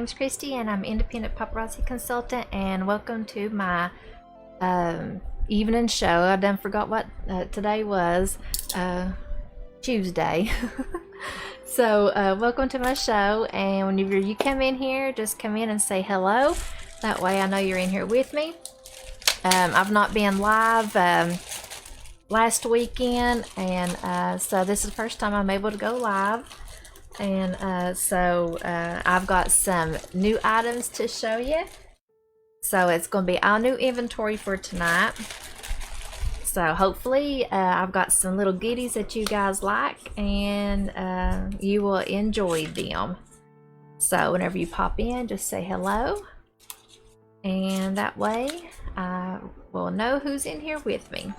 name's Christy and I'm independent paparazzi consultant, and welcome to my evening show. I done forgot what today was, Tuesday. So welcome to my show, and whenever you come in here, just come in and say hello. That way I know you're in here with me. I've not been live last weekend, and so this is the first time I'm able to go live. And so I've got some new items to show you. So it's going to be all new inventory for tonight. So hopefully I've got some little goodies that you guys like, and you will enjoy them. So whenever you pop in, just say hello, and that way I will know who's in here with me.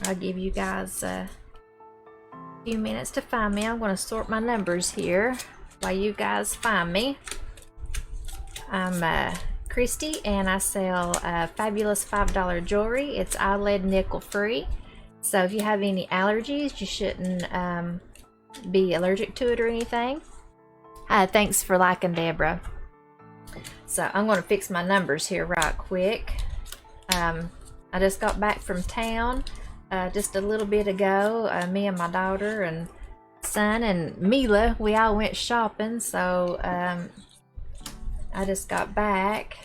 I'll give you guys few minutes to find me. I'm going to sort my numbers here while you guys find me. I'm Christy, and I sell fabulous $5 jewelry. It's eyelid nickel free, so if you have any allergies, you shouldn't be allergic to it or anything. Thanks for liking, Deborah. So I'm going to fix my numbers here right quick. I just got back from town just a little bit ago. Me and my daughter and son and Mila, we all went shopping. So I just got back,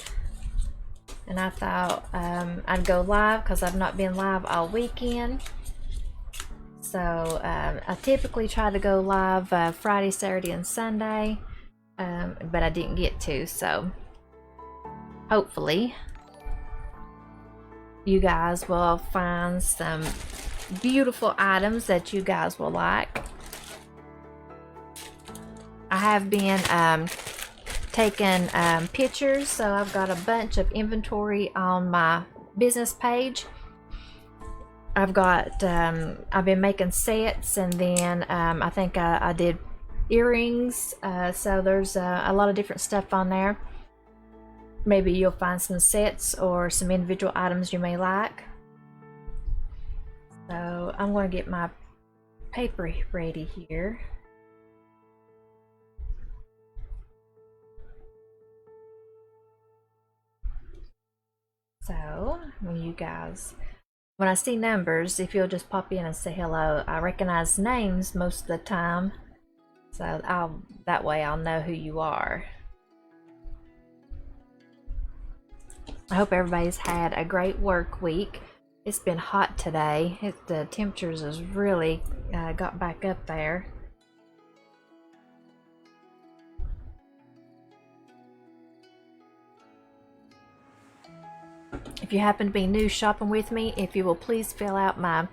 and I thought I'd go live because I've not been live all weekend. So I typically try to go live Friday, Saturday, and Sunday, but I didn't get to. So hopefully you guys will find some beautiful items that you guys will like. I have been taking pictures, so I've got a bunch of inventory on my business page. I've got I've been making sets, and then I think I did earrings, so there's a lot of different stuff on there. Maybe you'll find some sets or some individual items you may like. So I'm going to get my paper ready here. So when I see numbers, if you'll just pop in and say hello, I recognize names most of the time, so that way I'll know who you are. I hope everybody's had a great work week. It's been hot today. The temperatures has really got back up there. If you happen to be new shopping with me, if you will please fill out my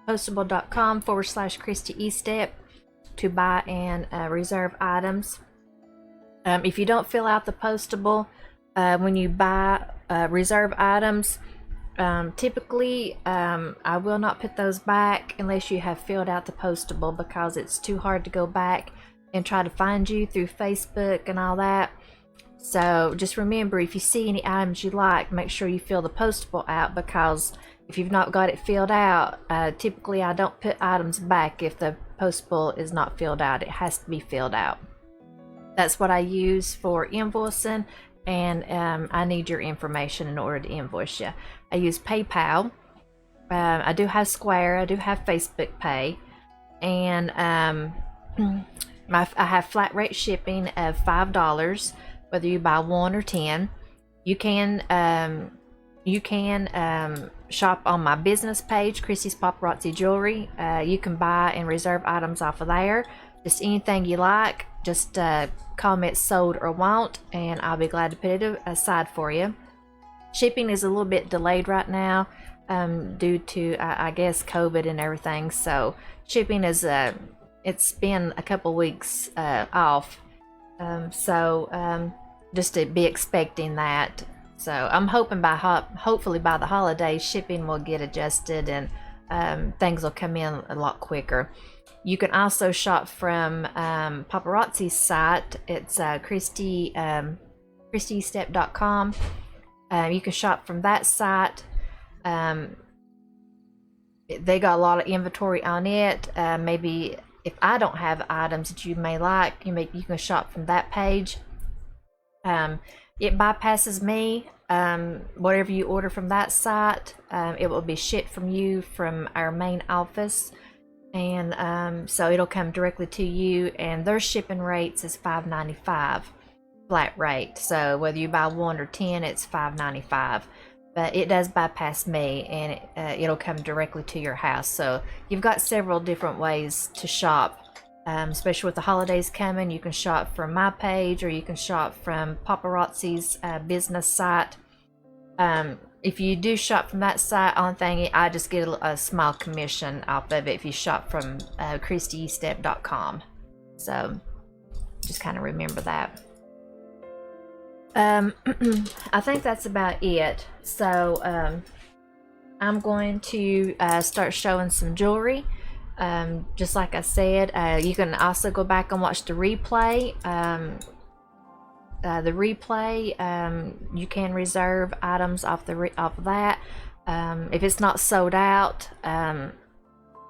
postable.com/Christy Estep to buy and reserve items. If you don't fill out the postable, when you buy reserve items, typically I will not put those back unless you have filled out the postable, because it's too hard to go back and try to find you through Facebook and all that. So just remember, if you see any items you like, make sure you fill the postable out, because if you've not got it filled out, typically I don't put items back if the postable is not filled out. It has to be filled out. That's what I use for invoicing, and I need your information in order to invoice you. I use PayPal. I do have Square. I do have Facebook Pay, and I have flat rate shipping of $5, whether you buy 1 or 10. You can shop on my business page, Christy's Paparazzi Jewelry. You can buy and reserve items off of there. Just anything you like, just comment sold or want, and I'll be glad to put it aside for you. Shipping is a little bit delayed right now due to I guess COVID and everything, so shipping is it's been a couple weeks off, so just to be expecting that. So I'm hoping hopefully by the holidays shipping will get adjusted, and things will come in a lot quicker. You can also shop from Paparazzi's site. It's ChristyStep.com. You can shop from that site. They got a lot of inventory on it. Maybe if I don't have items that you may like, you can shop from that page. It bypasses me. Whatever you order from that site, it will be shipped from you from our main office, and so it'll come directly to you, and their shipping rates is $5.95 flat rate. So whether you buy 1 or 10, it's $5.95. But it does bypass me, and it'll come directly to your house. So you've got several different ways to shop, especially with the holidays coming. You can shop from my page, or you can shop from Paparazzi's business site. If you do shop from that site on thingy, I just get a small commission off of it if you shop from ChristyEstep.com. So just kind of remember that. I think that's about it. So I'm going to start showing some jewelry. Just like I said, you can also go back and watch the replay. You can reserve items off that. If it's not sold out,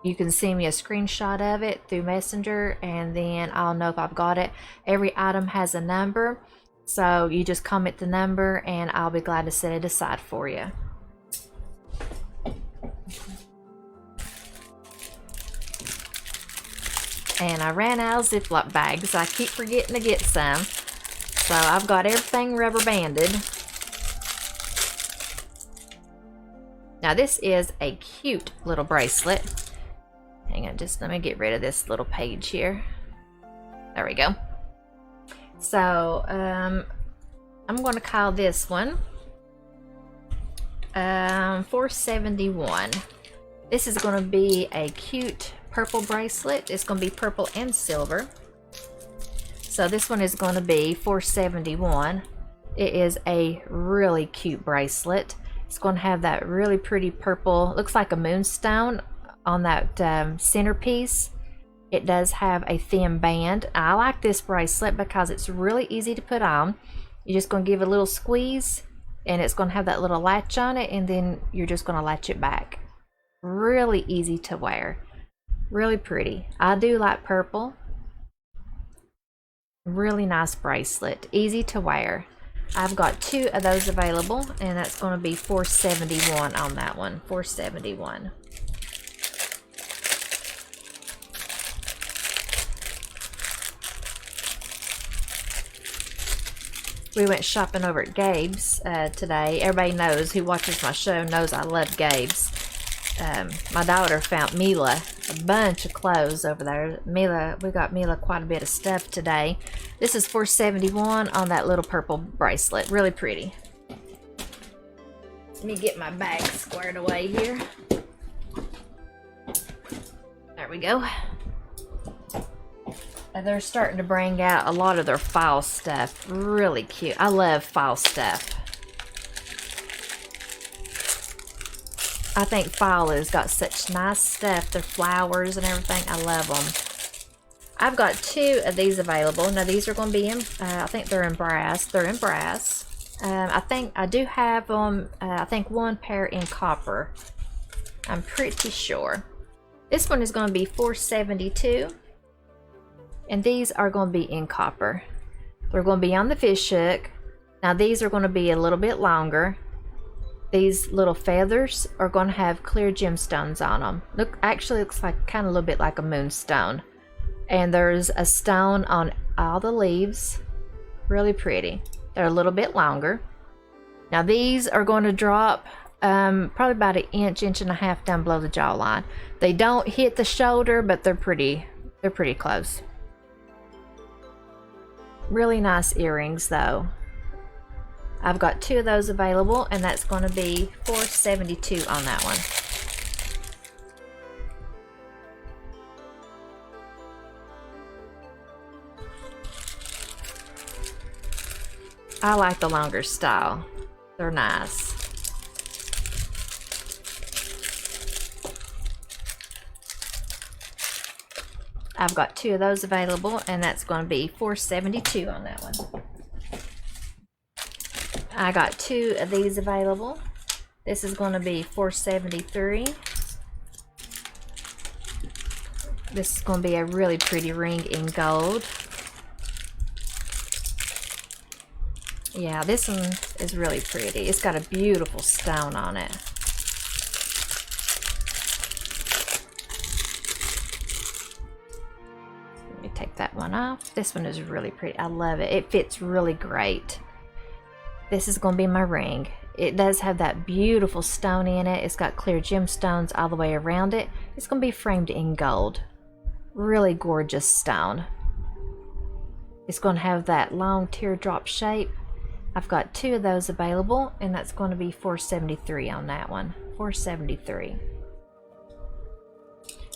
you can send me a screenshot of it through Messenger, and then I'll know if I've got it. Every item has a number, so you just comment the number and I'll be glad to set it aside for you. And I ran out of Ziploc bags. I keep forgetting to get some. So I've got everything rubber banded. Now this is a cute little bracelet. Hang on, just let me get rid of this little page here. There we go. So I'm going to call this one $471. This is going to be a cute purple bracelet. It's going to be purple and silver. So this one is going to be $471. It is a really cute bracelet. It's going to have that really pretty purple, looks like a moonstone on that centerpiece. It does have a thin band. I like this bracelet because it's really easy to put on. You're just going to give it a little squeeze, and it's going to have that little latch on it, and then you're just going to latch it back. Really easy to wear. Really pretty. I do like purple. Really nice bracelet. Easy to wear. I've got 2 of those available, and that's going to be $471 on that one. $471. We went shopping over at Gabe's today. Everybody knows, who watches my show knows I love Gabe's. My daughter found Mila a bunch of clothes over there. We got Mila quite a bit of stuff today. This is $471 on that little purple bracelet. Really pretty. Let me get my bag squared away here. There we go. They're starting to bring out a lot of their file stuff. Really cute. I love file stuff. I think file has got such nice stuff. Their flowers and everything. I love them. I've got 2 of these available. Now these are going to be in, I think they're in brass. They're in brass. I think I do have them, I think 1 pair in copper. I'm pretty sure. This one is going to be $472. And these are going to be in copper. They're going to be on the fish hook. Now these are going to be a little bit longer. These little feathers are going to have clear gemstones on them. Actually looks like kind of a little bit like a moonstone. And there's a stone on all the leaves. Really pretty. They're a little bit longer. Now these are going to drop probably about an inch, inch and a half down below the jawline. They don't hit the shoulder, but they're pretty close. Really nice earrings though. I've got 2 of those available, and that's going to be $472 on that one. I like the longer style. They're nice. I've got 2 of those available, and that's going to be $472 on that one. I got 2 of these available. This is going to be $473. This is going to be a really pretty ring in gold. Yeah, this one is really pretty. It's got a beautiful stone on it. Let me take that one off. This one is really pretty. I love it. It fits really great. This is going to be my ring. It does have that beautiful stone in it. It's got clear gemstones all the way around it. It's going to be framed in gold. Really gorgeous stone. It's going to have that long teardrop shape. I've got 2 of those available, and that's going to be $473 on that one. $473.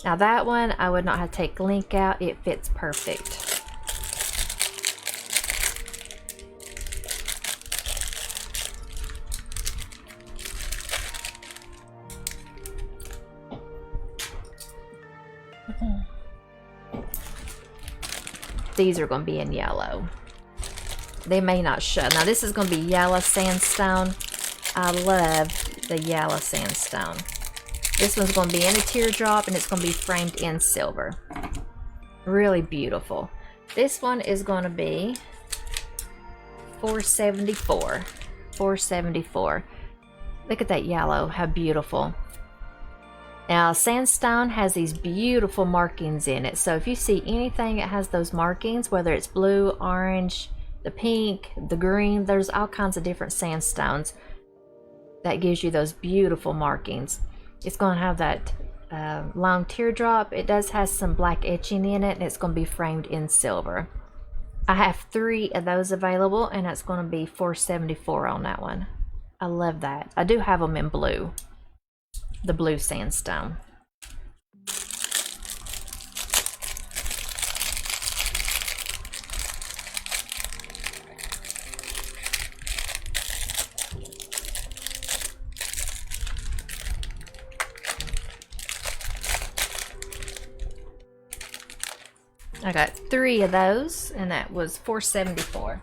Now that one, I would not have to take the link out. It fits perfect. These are going to be in yellow. They may not show. Now this is going to be yellow sandstone. I love the yellow sandstone. This one's going to be in a teardrop, and it's going to be framed in silver. Really beautiful. This one is going to be $474. $474. Look at that yellow. How beautiful. Now, sandstone has these beautiful markings in it. So if you see anything that has those markings, whether it's blue, orange, the pink, the green, there's all kinds of different sandstones that gives you those beautiful markings. It's going to have that long teardrop. It does have some black etching in it, and it's going to be framed in silver. I have 3 of those available, and that's going to be $474 on that one. I love that. I do have them in blue. The blue sandstone. I got 3 of those, and that was $474.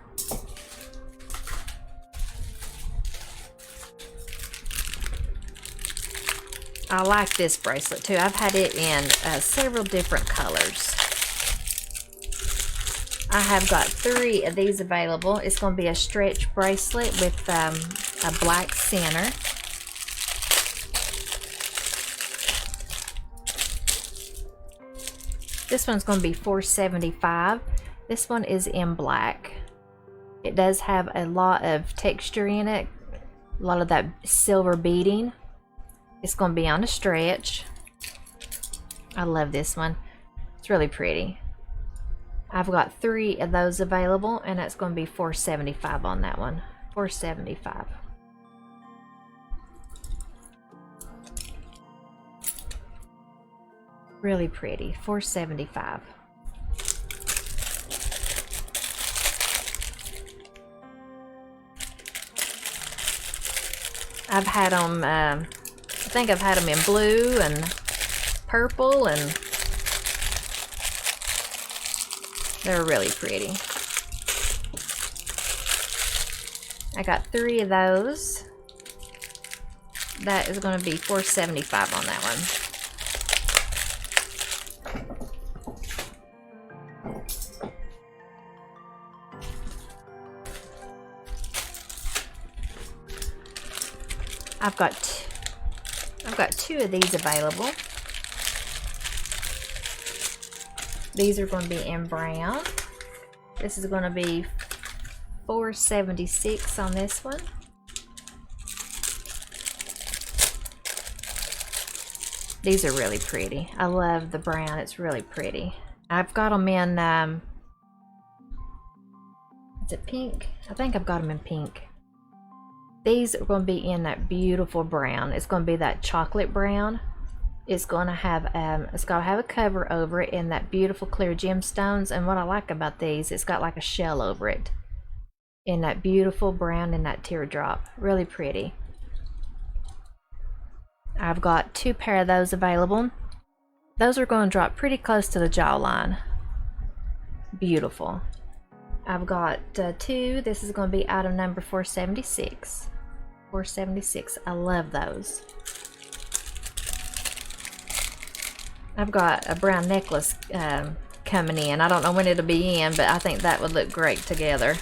I like this bracelet too. I've had it in several different colors. I have got 3 of these available. It's going to be a stretch bracelet with a black center. This one's going to be $475. This one is in black. It does have a lot of texture in it, a lot of that silver beading. It's going to be on a stretch. I love this one. It's really pretty. I've got 3 of those available, and that's going to be $475 on that one. $475. Really pretty. $475. I've had them, I think I've had them in blue and purple, and they're really pretty. I got 3 of those. That is going to be $475 on that one. I've got 2 of these available. These are going to be in brown. This is going to be $476 on this one. These are really pretty. I love the brown. It's really pretty. I've got them in, is it pink? I think I've got them in pink. These are going to be in that beautiful brown. It's going to be that chocolate brown. It's going to have a cover over it in that beautiful clear gemstones. And what I like about these, it's got like a shell over it in that beautiful brown and that teardrop. Really pretty. I've got 2 pair of those available. Those are going to drop pretty close to the jawline. Beautiful. I've got 2. This is going to be item number 476. 476. I love those. I've got a brown necklace coming in. I don't know when it'll be in, but I think that would look great together.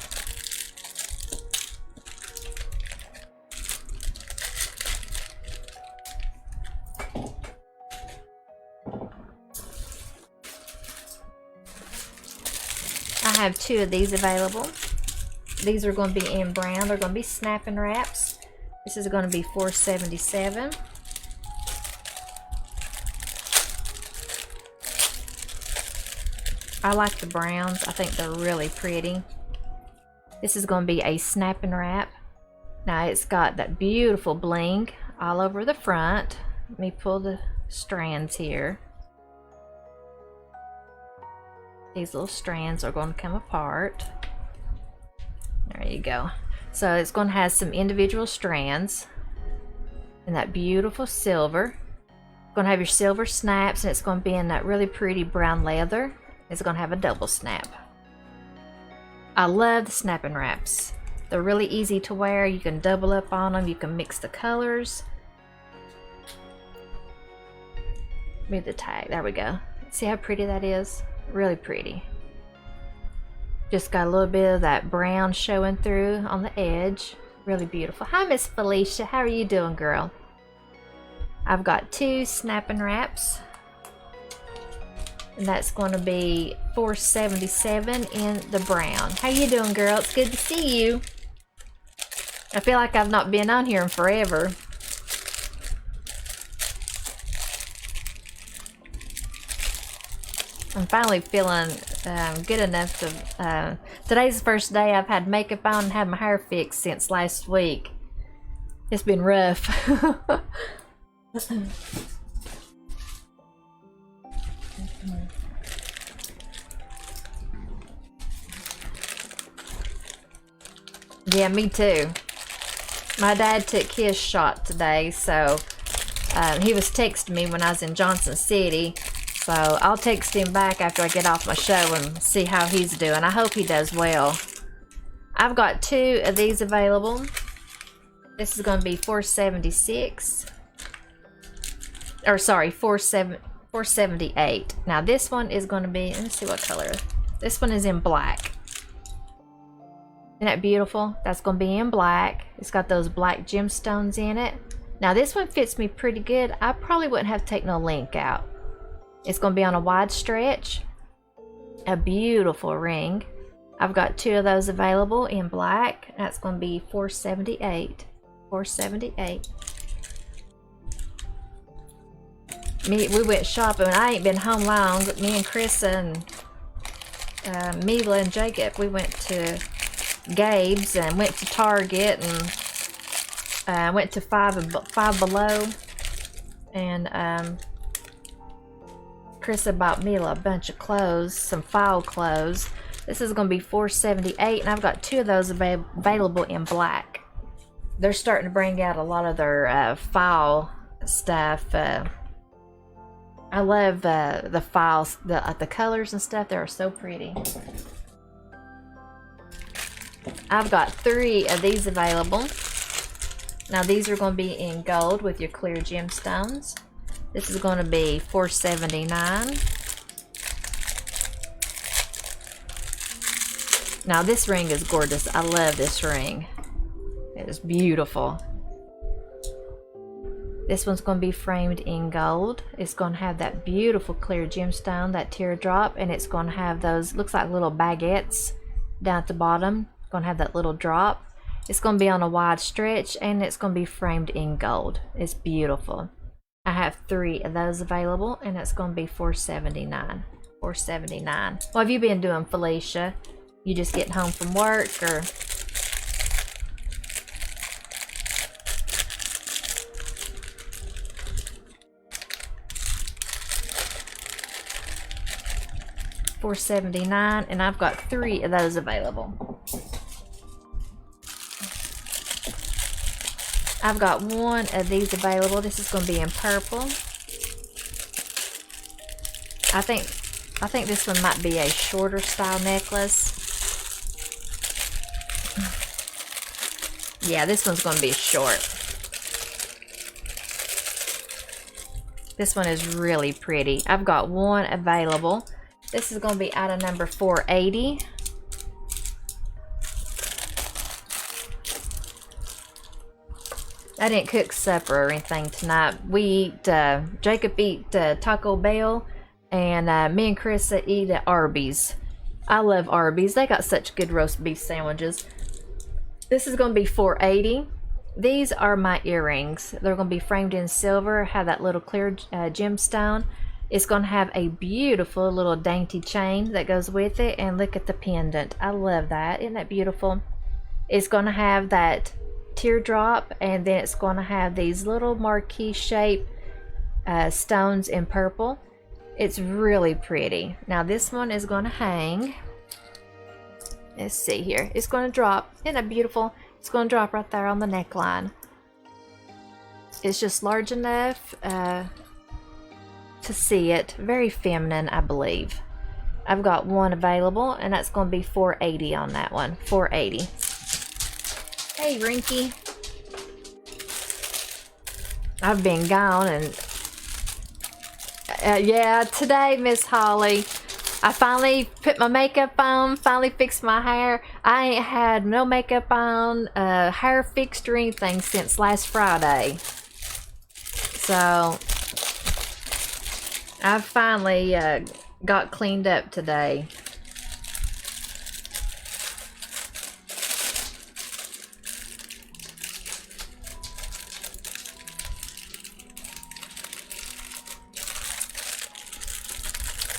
I have 2 of these available. These are going to be in brown. They're going to be snapping wraps. This is going to be $4.77. I like the browns. I think they're really pretty. This is going to be a snapping wrap. Now it's got that beautiful bling all over the front. Let me pull the strands here. These little strands are going to come apart. There you go. So it's going to have some individual strands and that beautiful silver. It's going to have your silver snaps, and it's going to be in that really pretty brown leather. It's going to have a double snap. I love the snapping wraps. They're really easy to wear. You can double up on them. You can mix the colors. Move the tag. There we go. See how pretty that is? Really pretty. Just got a little bit of that brown showing through on the edge. Really beautiful. Hi, Miss Felicia. How are you doing, girl? I've got 2 snapping wraps. And that's going to be $4.77 in the brown. How you doing, girl? It's good to see you. I feel like I've not been on here in forever. I'm finally feeling good enough to... today's the first day I've had makeup on and had my hair fixed since last week. It's been rough. Yeah, me too. My dad took his shot today, so he was texting me when I was in Johnson City. So I'll text him back after I get off my show and see how he's doing. I hope he does well. I've got 2 of these available. This is going to be $4.76. Or sorry, $4.78. Now this one is going to be, let me see what color. This one is in black. Isn't that beautiful? That's going to be in black. It's got those black gemstones in it. Now this one fits me pretty good. I probably wouldn't have to take no link out. It's going to be on a wide stretch. A beautiful ring. I've got 2 of those available in black. That's going to be $4.78. $4.78. We went shopping. I ain't been home long. Me and Krista and Mila and Jacob, we went to Gabe's and went to Target and went to Five Below, and Krista bought Mila a bunch of clothes, some fall clothes. This is going to be $4.78, and I've got 2 of those available in black. They're starting to bring out a lot of their fall stuff. I love the files, the colors and stuff. They are so pretty. I've got 3 of these available. Now these are going to be in gold with your clear gemstones. This is going to be $4.79. Now this ring is gorgeous. I love this ring. It is beautiful. This one's going to be framed in gold. It's going to have that beautiful clear gemstone, that teardrop, and it's going to have those, looks like little baguettes down at the bottom. It's going to have that little drop. It's going to be on a wide stretch, and it's going to be framed in gold. It's beautiful. I have 3 of those available, and it's going to be $4.79. $4.79. What have you been doing, Felicia? You just getting home from work, or? $4.79, and I've got 3 of those available. I've got 1 of these available. This is going to be in purple. I think this one might be a shorter style necklace. Yeah, this one's going to be short. This one is really pretty. I've got one available. This is going to be item number 480. I didn't cook supper or anything tonight. We eat, Jacob eat Taco Bell, and me and Carissa eat at Arby's. I love Arby's. They got such good roast beef sandwiches. This is going to be $4.80. These are my earrings. They're going to be framed in silver, have that little clear gemstone. It's going to have a beautiful little dainty chain that goes with it, and look at the pendant. I love that. Isn't that beautiful? It's going to have that teardrop, and then it's going to have these little marquee shape stones in purple. It's really pretty. Now this one is going to hang. Let's see here. It's going to drop. Isn't that beautiful? It's going to drop right there on the neckline. It's just large enough to see it. Very feminine, I believe. I've got one available, and that's going to be $4.80 on that one. $4.80. Hey, Rinky. I've been gone, and yeah, today, Miss Holly, I finally put my makeup on, finally fixed my hair. I ain't had no makeup on, hair fixed or anything since last Friday. So, I finally got cleaned up today.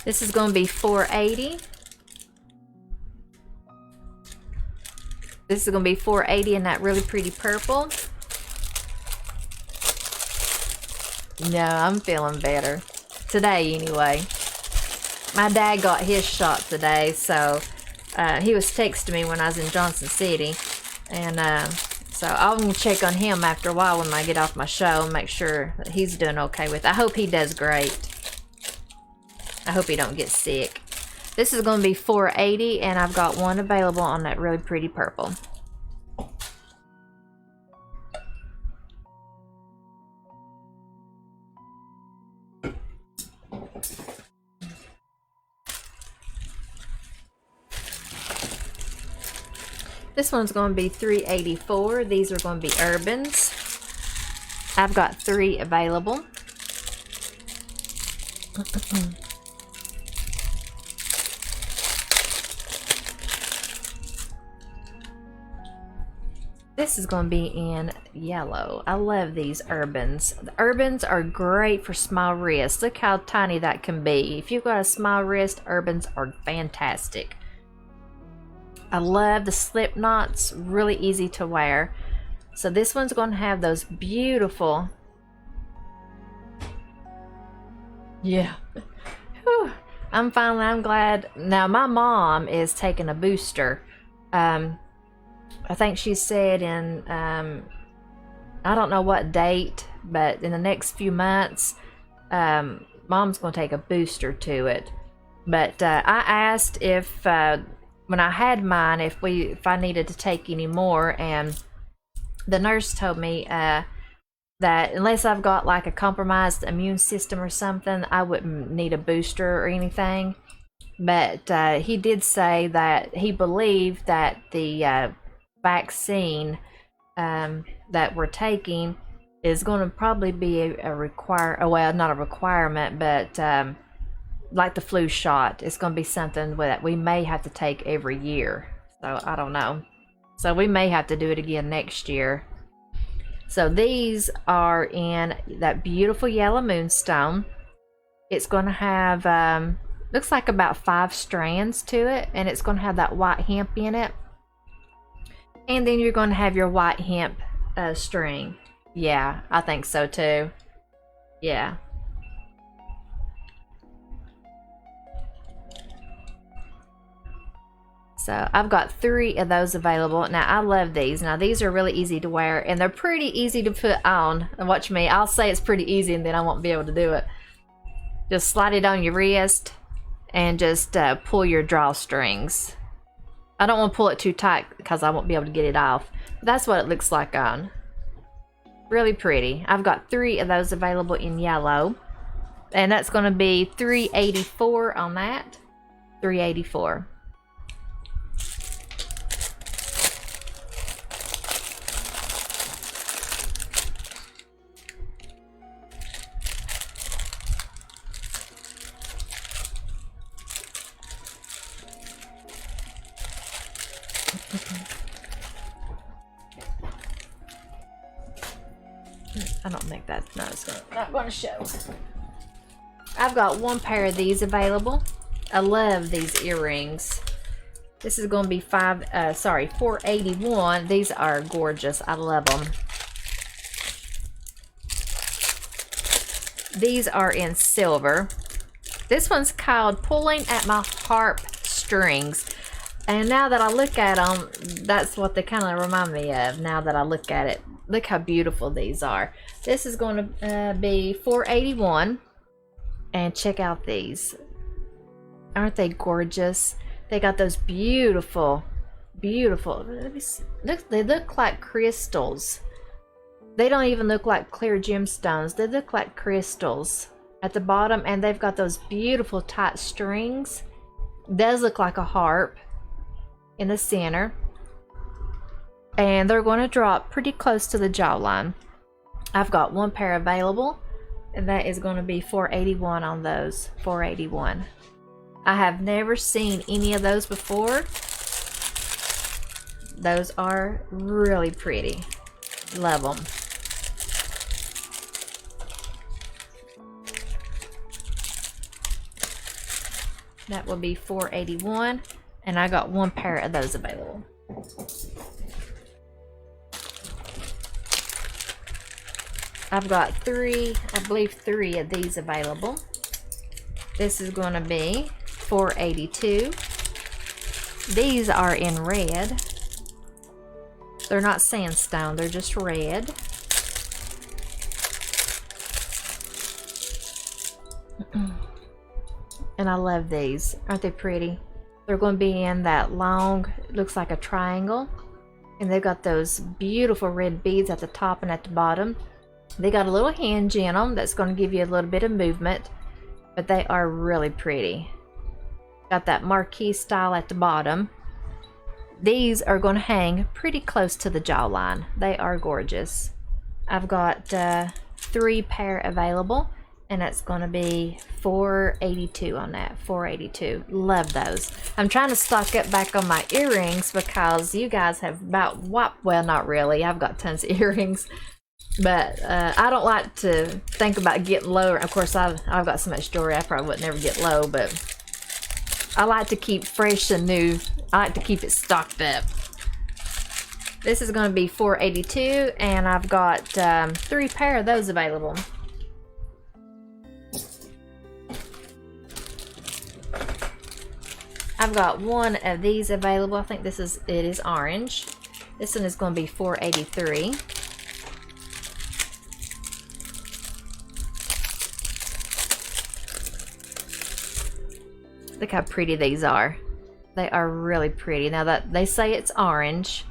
This is going to be $4.80. This is going to be $4.80 in that really pretty purple. No, I'm feeling better. Today, anyway. My dad got his shot today, so he was texting me when I was in Johnson City. And so I'm going to check on him after a while when I get off my show and make sure that he's doing okay with it. I hope he does great. I hope he don't get sick. This is going to be $4.80, and I've got one available on that really pretty purple. This one's going to be $3.84. These are going to be Urbans. I've got 3 available. This is going to be in yellow. I love these Urbans. The Urbans are great for small wrists. Look how tiny that can be. If you've got a small wrist, Urbans are fantastic. I love the slip knots. Really easy to wear. So this one's going to have those beautiful... Yeah. Whew. I'm glad. Now my mom is taking a booster. I think she said in, I don't know what date, but in the next few months, Mom's going to take a booster to it. But I asked if, when I had mine, if I needed to take any more, and the nurse told me that unless I've got like a compromised immune system or something, I wouldn't need a booster or anything. But he did say that he believed that the vaccine that we're taking is going to probably be well, not a requirement, but like the flu shot, it's going to be something that we may have to take every year. So I don't know. So we may have to do it again next year. So these are in that beautiful yellow moonstone. It's going to have looks like about 5 strands to it, and it's going to have that white hemp in it. And then you're going to have your white hemp string. Yeah, I think so too. Yeah. So I've got 3 of those available. Now I love these. Now these are really easy to wear, and they're pretty easy to put on. And watch me, I'll say it's pretty easy and then I won't be able to do it. Just slide it on your wrist and just pull your drawstrings. I don't want to pull it too tight because I won't be able to get it off. But that's what it looks like on. Really pretty. I've got 3 of those available in yellow. And that's going to be $384 on that. $384. I don't think that's not going to show. I've got one pair of these available. I love these earrings. This is going to be $481. These are gorgeous. I love them. These are in silver. This one's called Pulling at My Harp Strings. And now that I look at them, that's what they kind of remind me of. Now that I look at it, look how beautiful these are. This is going to be $481. And check out these. Aren't they gorgeous? They got those beautiful, beautiful. They look like crystals. They don't even look like clear gemstones. They look like crystals at the bottom, and they've got those beautiful tight strings. Does look like a harp in the center. And they're going to drop pretty close to the jawline. I've got one pair available, and that is going to be $481 on those. $481. I have never seen any of those before. Those are really pretty. Love them. That will be $481, and I got one pair of those available. I've got I believe three of these available. This is going to be $482. These are in red. They're not sandstone, they're just red. And I love these. Aren't they pretty? They're going to be in that long, looks like a triangle. And they've got those beautiful red beads at the top and at the bottom. They got a little hinge in them that's going to give you a little bit of movement. But they are really pretty. Got that marquee style at the bottom. These are going to hang pretty close to the jawline. They are gorgeous. I've got 3 pair available, and that's going to be $482 on that. $482. Love those. I'm trying to stock up back on my earrings because you guys have about wiped. Well, not really. I've got tons of earrings. But I don't like to think about getting low. Of course, I've got so much jewelry, I probably would never get low, but I like to keep fresh and new. I like to keep it stocked up. This is going to be $482, and I've got 3 pair of those available. I've got one of these available. I think it is orange. This one is going to be $483. Look how pretty these are. They are really pretty. Now that they say it's orange,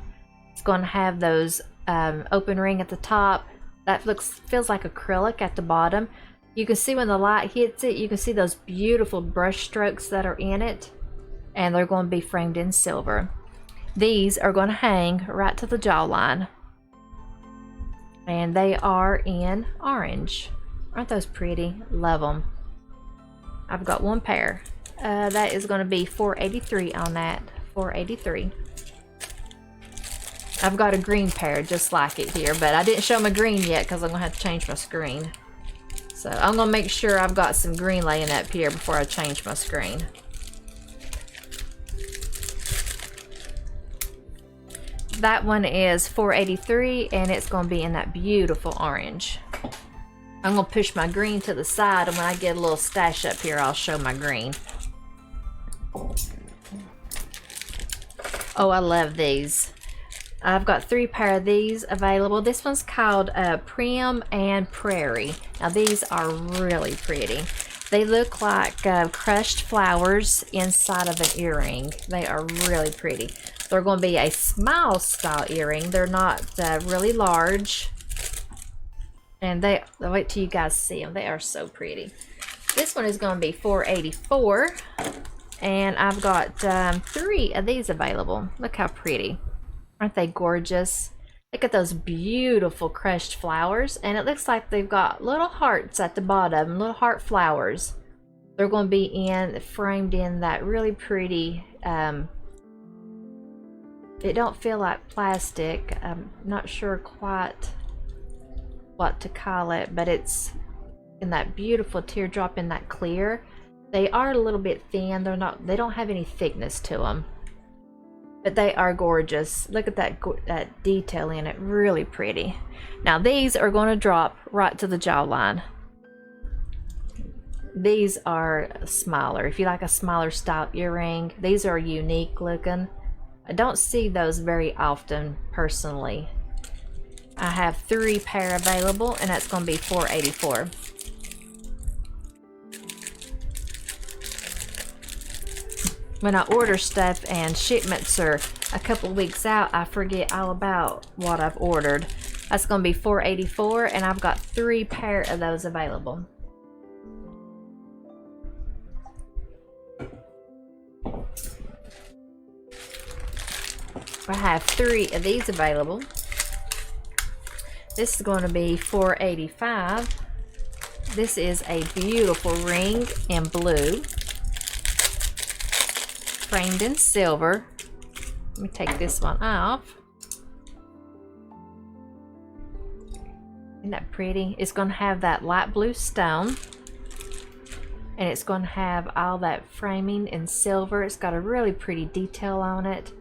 it's going to have those open ring at the top. That feels like acrylic at the bottom. You can see when the light hits it, you can see those beautiful brush strokes that are in it. And they're going to be framed in silver. These are going to hang right to the jawline. And they are in orange. Aren't those pretty? Love them. I've got one pair. That is going to be $483 on that. $483. I've got a green pair just like it here, but I didn't show my green yet because I'm going to have to change my screen. So I'm going to make sure I've got some green laying up here before I change my screen. That one is $483, and it's going to be in that beautiful orange. I'm going to push my green to the side, and when I get a little stash up here, I'll show my green. Oh, I love these. I've got 3 pair of these available. This one's called Prim and Prairie. Now, these are really pretty. They look like crushed flowers inside of an earring. They are really pretty. They're going to be a smile style earring. They're not really large. And wait till you guys see them. They are so pretty. This one is going to be $4.84, and I've got 3 of these available. Look how pretty. Aren't they gorgeous? Look at those beautiful crushed flowers, and it looks like they've got little hearts at the bottom, little heart flowers. They're going to be framed in that really pretty, it don't feel like plastic. I'm not sure quite what to call it, but it's in that beautiful teardrop in that clear. They are a little bit thin. They don't have any thickness to them, but they are gorgeous. Look at that detail in it, really pretty. Now these are going to drop right to the jawline. These are smaller. If you like a smaller style earring, these are unique looking. I don't see those very often personally. I have 3 pair available, and that's going to be $4.84. When I order stuff and shipments are a couple weeks out, I forget all about what I've ordered. That's going to be $4.84, and I've got 3 pair of those available. I have 3 of these available. This is going to be $4.85. This is a beautiful ring in blue, framed in silver. Let me take this one off. Isn't that pretty? It's going to have that light blue stone, and it's going to have all that framing in silver. It's got a really pretty detail on it.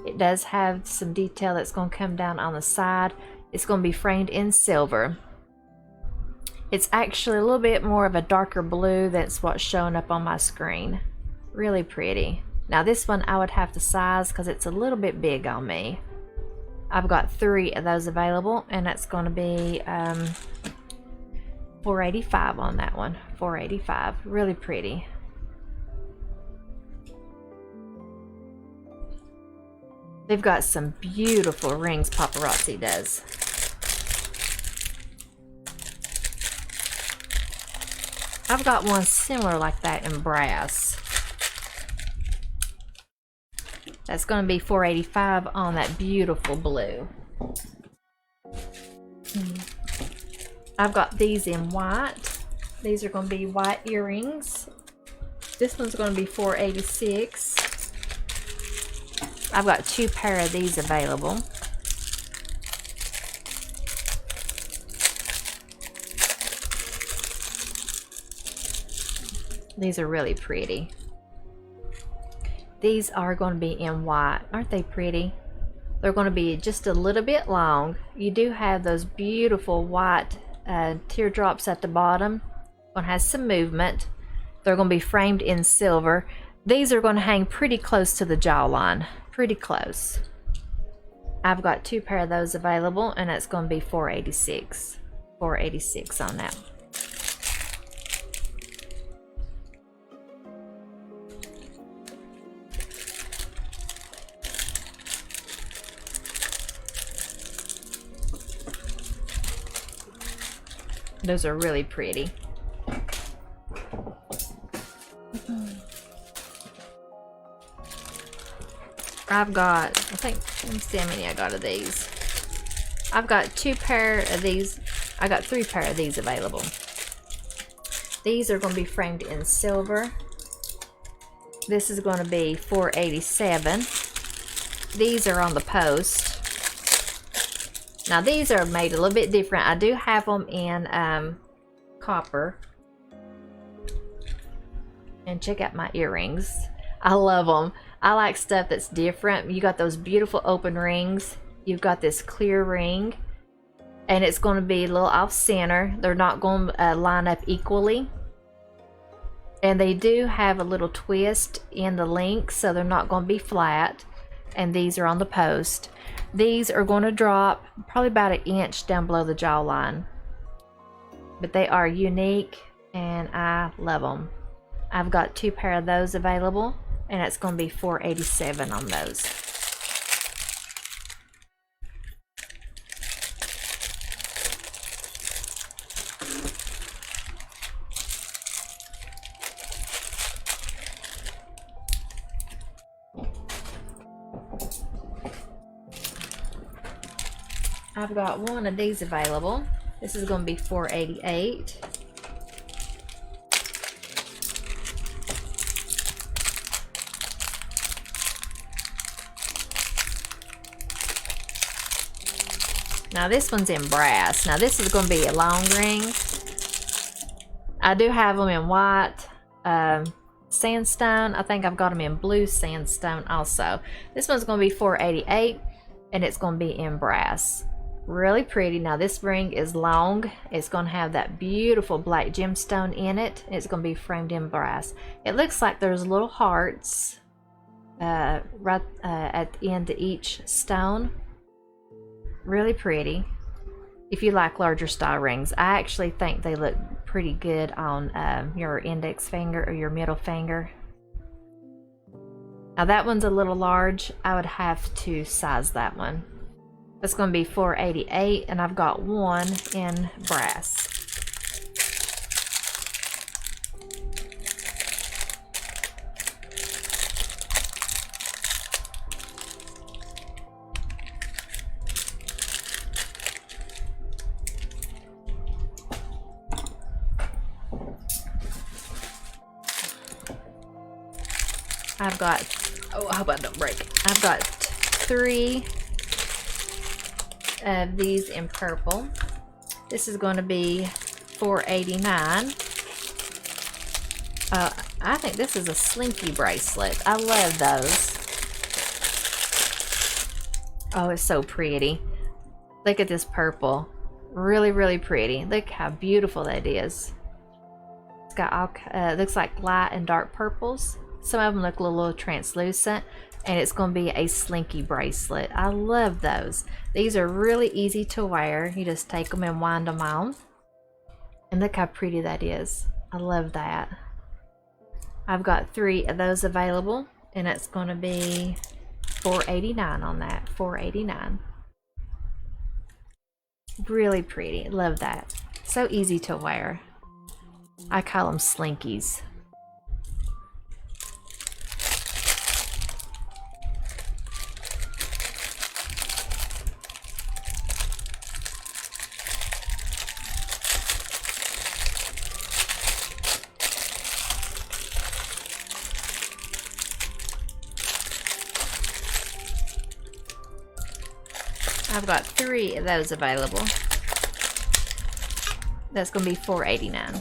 It does have some detail that's going to come down on the side. It's going to be framed in silver. It's actually a little bit more of a darker blue than what's showing up on my screen. Really pretty. Now this one I would have to size because it's a little bit big on me. I've got 3 of those available, and that's going to be $4.85 on that one. $4.85. Really pretty. They've got some beautiful rings, Paparazzi does. I've got one similar like that in brass. That's going to be $4.85 on that beautiful blue. I've got these in white. These are going to be white earrings. This one's going to be $4.86. I've got 2 pair of these available. These are really pretty. These are going to be in white. Aren't they pretty? They're going to be just a little bit long. You do have those beautiful white teardrops at the bottom. One has some movement. They're going to be framed in silver. These are going to hang pretty close to the jawline. Pretty close. I've got 2 pair of those available, and it's going to be $4.86. $4.86 on that. Those are really pretty. I've got, let me see how many I got of these. I've got 2 pair of these. I got 3 pair of these available. These are going to be framed in silver. This is going to be $4.87. These are on the post. Now these are made a little bit different. I do have them in copper. And check out my earrings. I love them. I like stuff that's different. You got those beautiful open rings. You've got this clear ring, and it's going to be a little off center. They're not going to line up equally, and they do have a little twist in the link, so they're not going to be flat. And these are on the post. These are going to drop probably about 1 inch down below the jawline, but they are unique, and I love them. I've got 2 pair of those available, and it's going to be $4.87 on those. I've got one of these available. This is going to be $4.88. Now this one's in brass. Now this is going to be a long ring. I do have them in white sandstone. I think I've got them in blue sandstone also. This one's going to be $4.88 and it's going to be in brass. Really pretty. Now this ring is long. It's going to have that beautiful black gemstone in it. It's going to be framed in brass. It looks like there's little hearts right at the end of each stone. Really pretty. If you like larger style rings, I actually think they look pretty good on your index finger or your middle finger. Now that one's a little large. I would have to size that one. It's going to be $4.88 and I've got one in brass. I've got, oh, I hope I don't break. I've got 3 of these in purple. This is going to be $4.89. I think this is a slinky bracelet. I love those. Oh, it's so pretty. Look at this purple. Really, really pretty. Look how beautiful that is. It's got all, looks like light and dark purples. Some of them look a little translucent, and it's going to be a slinky bracelet. I love those. These are really easy to wear. You just take them and wind them on. And look how pretty that is. I love that. I've got 3 of those available, and it's going to be $4.89 on that. $4.89. Really pretty. Love that. So easy to wear. I call them slinkies. I've got 3 of those available. That's going to be $4.89.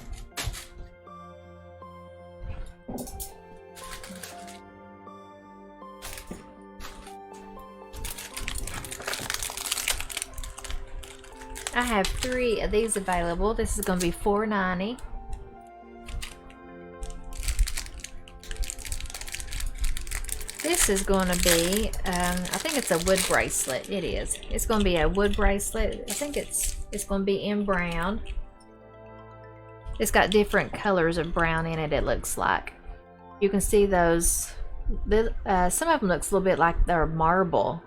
I have 3 of these available. This is going to be $4.90. This is going to be, I think it's a wood bracelet. It is. It's going to be a wood bracelet. I think it's going to be in brown. It's got different colors of brown in it, it looks like. You can see those. Some of them looks a little bit like they're marble.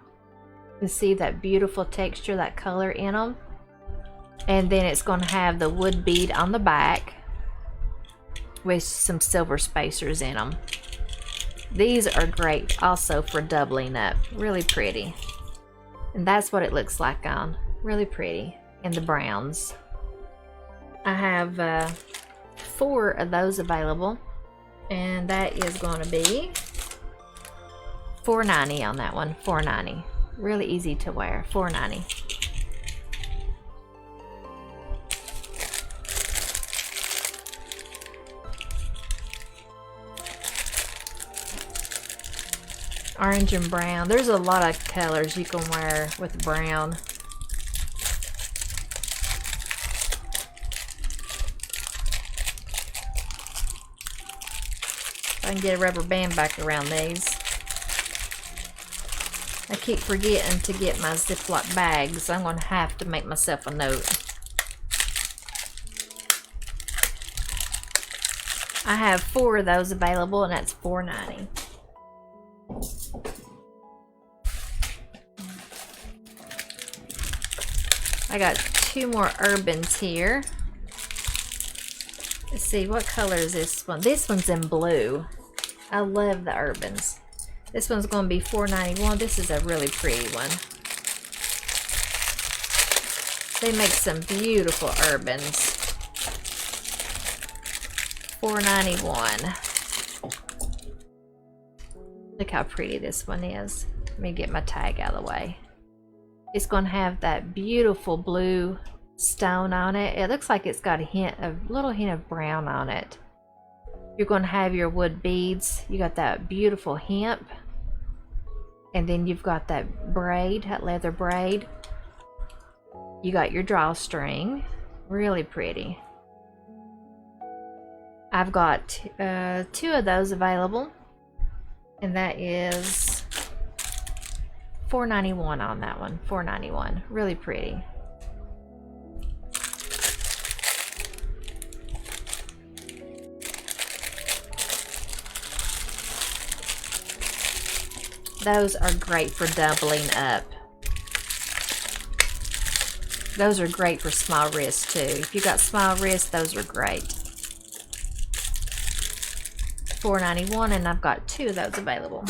You can see that beautiful texture, that color in them. And then it's going to have the wood bead on the back with some silver spacers in them. These are great also for doubling up. Really pretty. And that's what it looks like on. Really pretty. In the browns. I have 4 of those available. And that is going to be $4.90 on that one. $4.90. Really easy to wear. $4.90. Orange and brown. There's a lot of colors you can wear with brown. I can get a rubber band back around these. I keep forgetting to get my Ziploc bags. I'm going to have to make myself a note. I have 4 of those available, and that's $4.90. I got 2 more Urbans here. Let's see, what color is this one? This one's in blue. I love the Urbans. This one's going to be $4.91. This is a really pretty one. They make some beautiful urbans. $4.91. Look how pretty this one is. Let me get my tag out of the way. It's going to have that beautiful blue stone on it. It looks like it's got a little hint of brown on it. You're going to have your wood beads. You got that beautiful hemp. And then you've got that braid, that leather braid. You got your drawstring. Really pretty. I've got 2 of those available. And that is $4.91 on that one. $4.91. Really pretty. Those are great for doubling up. Those are great for small wrists too. If you got small wrists, those are great. $4.91, and I've got 2 of those available.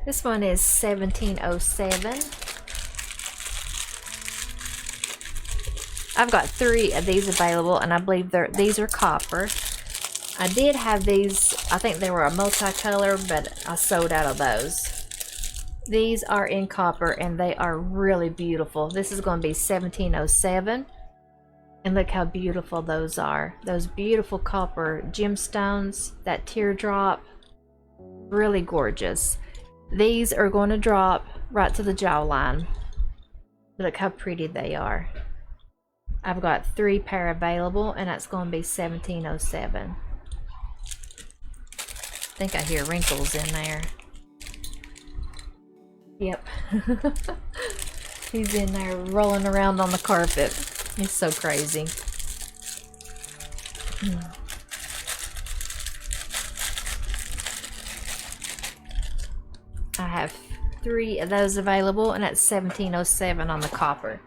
This one is $17.07. I've got 3 of these available, and I believe these are copper. I did have these, I think they were a multicolor, but I sold out of those. These are in copper, and they are really beautiful. This is going to be $17.07. And look how beautiful those are. Those beautiful copper gemstones, that teardrop, really gorgeous. These are going to drop right to the jawline. Look how pretty they are. I've got 3 pair available, and that's going to be $17.07. I think I hear wrinkles in there. Yep. He's in there rolling around on the carpet. He's so crazy. I have 3 of those available, and that's $17.07 on the copper.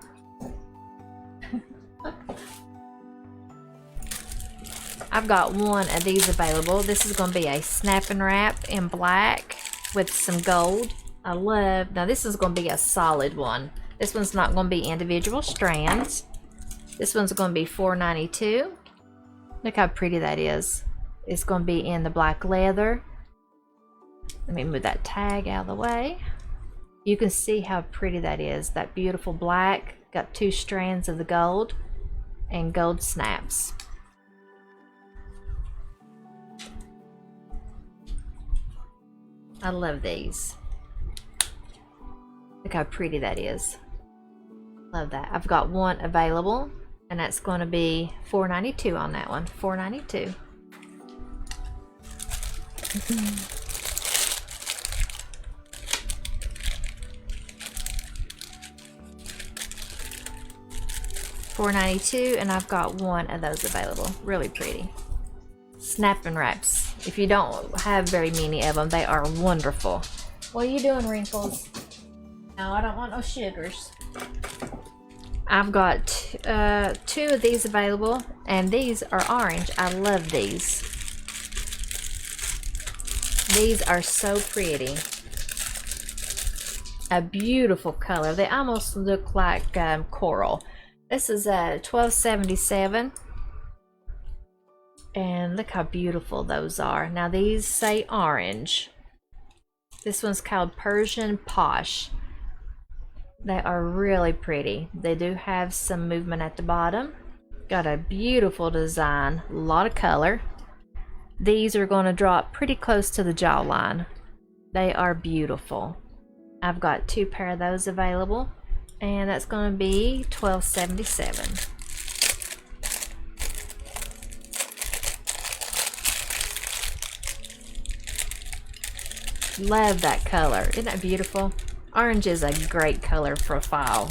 I've got 1 of these available. This is going to be a snap and wrap in black with some gold. Now this is going to be a solid one. This one's not going to be individual strands. This one's going to be $4.92. Look how pretty that is. It's going to be in the black leather. Let me move that tag out of the way. You can see how pretty that is. That beautiful black. Got 2 strands of the gold and gold snaps. I love these. Look how pretty that is. Love that. I've got 1 available, and that's going to be $4.92 on that one. $4.92. $4.92, and I've got 1 of those available. Really pretty. Snap and wraps. If you don't have very many of them, they are wonderful. What are you doing, Wrinkles? No, I don't want no sugars. I've got 2 of these available, and these are orange. I love these. These are so pretty. A beautiful color. They almost look like coral. This is $12.77. And look how beautiful those are. Now these say orange. This one's called Persian Posh. They are really pretty. They do have some movement at the bottom. Got a beautiful design, a lot of color. These are going to drop pretty close to the jawline. They are beautiful. I've got 2 pair of those available, and that's going to be $12.77. Love that color. Isn't that beautiful? Orange is a great color for a file.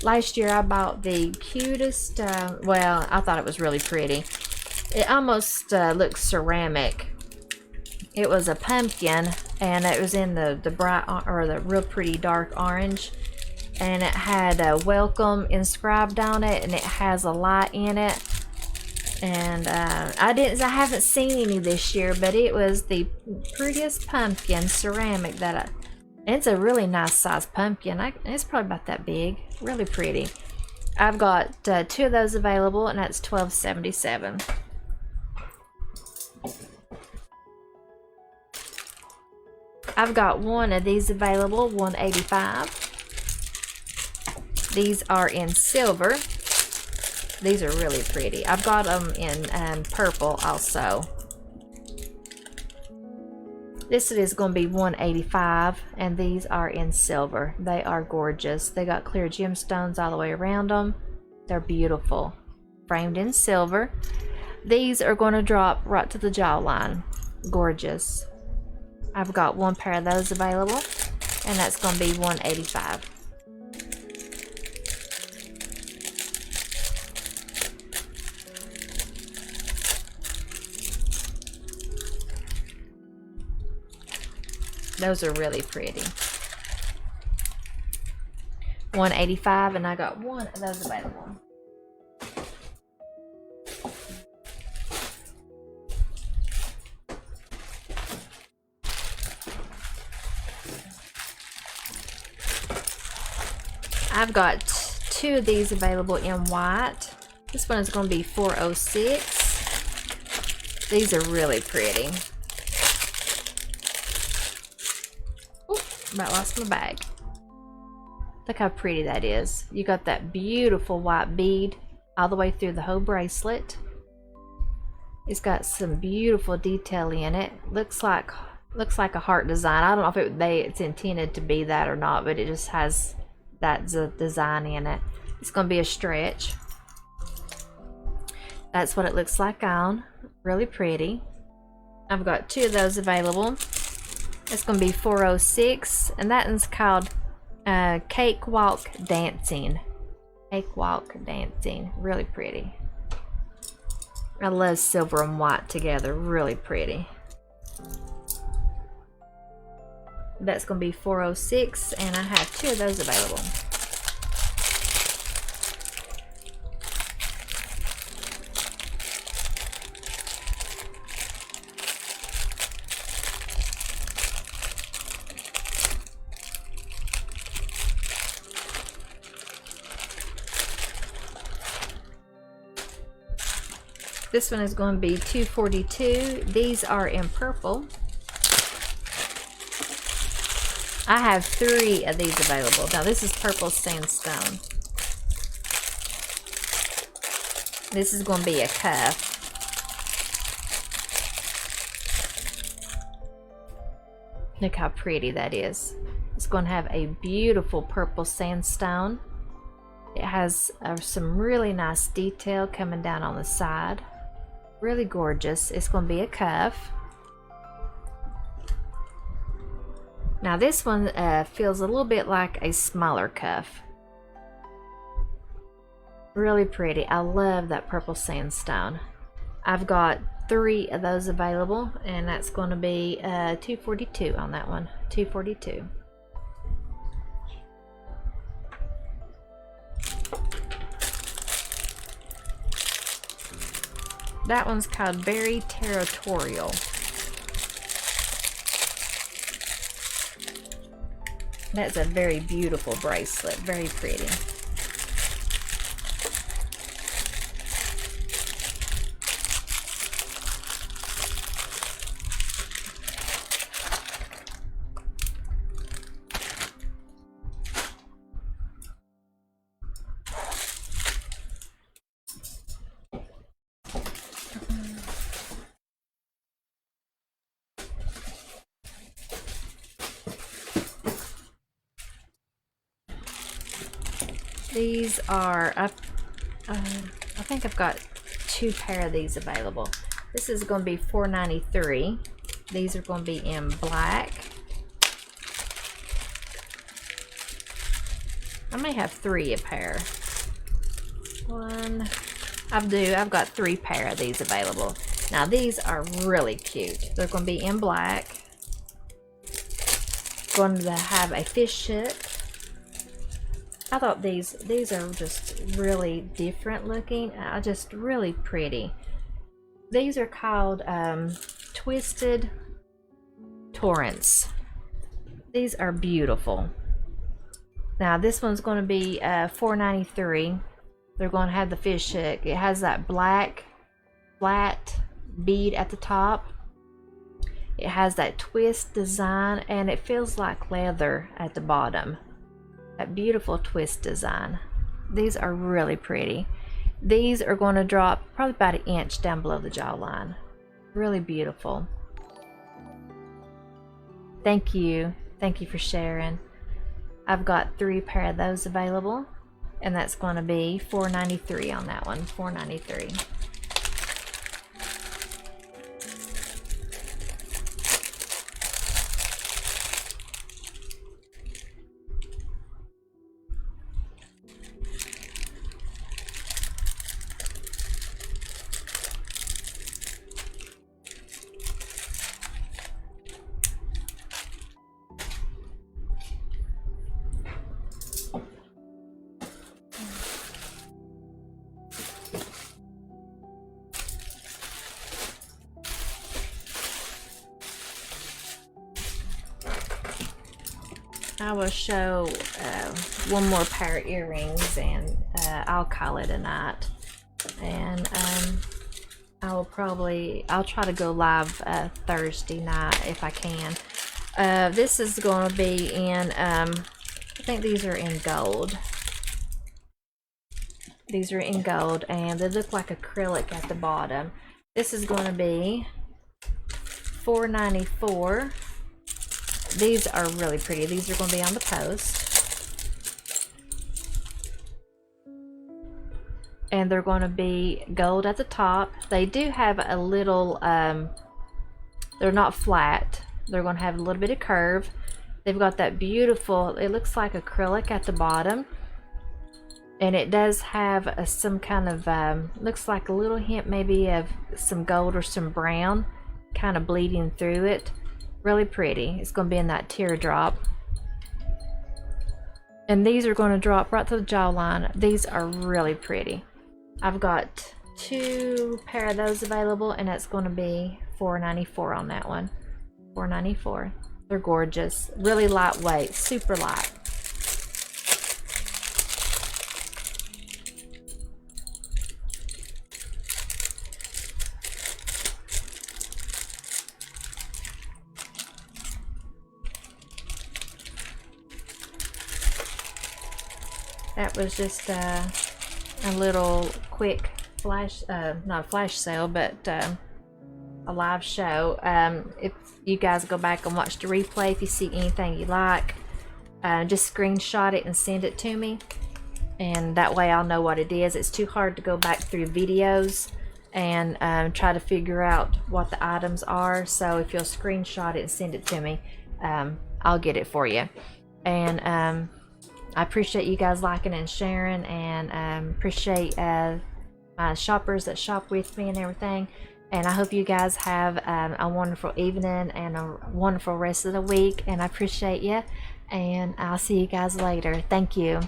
Last year I bought the cutest, well, I thought it was really pretty. It almost looks ceramic. It was a pumpkin, and it was in the bright, or the real pretty dark orange. And it had a welcome inscribed on it, and it has a light in it. And I haven't seen any this year, but it was the prettiest pumpkin ceramic that it's a really nice sized pumpkin. It's probably about that big. Really pretty. I've got 2 of those available, and that's $12.77. I've got 1 of these available, $1.85. These are in silver. These are really pretty. I've got them in purple also. This is going to be $1.85, and these are in silver. They are gorgeous. They got clear gemstones all the way around them. They're beautiful. Framed in silver. These are going to drop right to the jawline. Gorgeous. I've got 1 pair of those available, and that's going to be $1.85. Those are really pretty. $1.85, and I got 1 of those available. I've got 2 of these available in white. This one is going to be $4.06. These are really pretty. About lost my bag. Look how pretty that is. You got that beautiful white bead all the way through the whole bracelet. It's got some beautiful detail in it. Looks like a heart design. I don't know if it's intended to be that or not, but it just has that design in it. It's going to be a stretch. That's what it looks like on. Really pretty. I've got 2 of those available. It's going to be $4.06, and that one's called Cakewalk Dancing. Cakewalk Dancing. Really pretty. I love silver and white together. Really pretty. That's going to be $4.06, and I have 2 of those available. This one is going to be $2.42. These are in purple. I have 3 of these available. Now this is purple sandstone. This is going to be a cuff. Look how pretty that is. It's going to have a beautiful purple sandstone. It has some really nice detail coming down on the side. Really gorgeous. It's going to be a cuff. Now this one feels a little bit like a smaller cuff. Really pretty. I love that purple sandstone. I've got 3 of those available, and that's going to be $2.42 on that one. $2.42. That one's called Very Territorial. That's a very beautiful bracelet. Very pretty. These are, I think I've got 2 pair of these available. This is going to be $4.93. These are going to be in black. I may have 3 a pair. I've got 3 pair of these available. Now these are really cute. They're going to be in black. Going to have a fish hook. I thought these are just really different looking. Just really pretty. These are called Twisted Torrents. These are beautiful. Now this one's going to be $4.93. They're going to have the fish hook. It has that black flat bead at the top. It has that twist design, and it feels like leather at the bottom. That beautiful twist design. These are really pretty. These are going to drop probably about an inch down below the jawline. Really beautiful. Thank you for sharing. I've got 3 pair of those available, and that's going to be $4.93 on that one. $4.93. I will show one more pair of earrings, and I'll call it a night. And I'll try to go live Thursday night if I can. This is going to be in, I think these are in gold. These are in gold, and they look like acrylic at the bottom. This is going to be $4.94. These are really pretty. These are going to be on the post. And they're going to be gold at the top. They do have a little, they're not flat. They're going to have a little bit of curve. They've got that beautiful, it looks like acrylic at the bottom. And it does have some kind of, looks like a little hint maybe of some gold or some brown kind of bleeding through it. Really pretty. It's going to be in that teardrop. And these are going to drop right to the jawline. These are really pretty. I've got 2 pair of those available, and that's going to be $4.94 on that one. $4.94. They're gorgeous. Really lightweight. Super light. That was just a little quick flash, not a flash sale, but a live show. If you guys go back and watch the replay, if you see anything you like, just screenshot it and send it to me, and that way I'll know what it is. It's too hard to go back through videos and try to figure out what the items are, so if you'll screenshot it and send it to me, I'll get it for you. And I appreciate you guys liking and sharing, and appreciate my shoppers that shop with me and everything. And I hope you guys have a wonderful evening and a wonderful rest of the week. And I appreciate you. And I'll see you guys later. Thank you.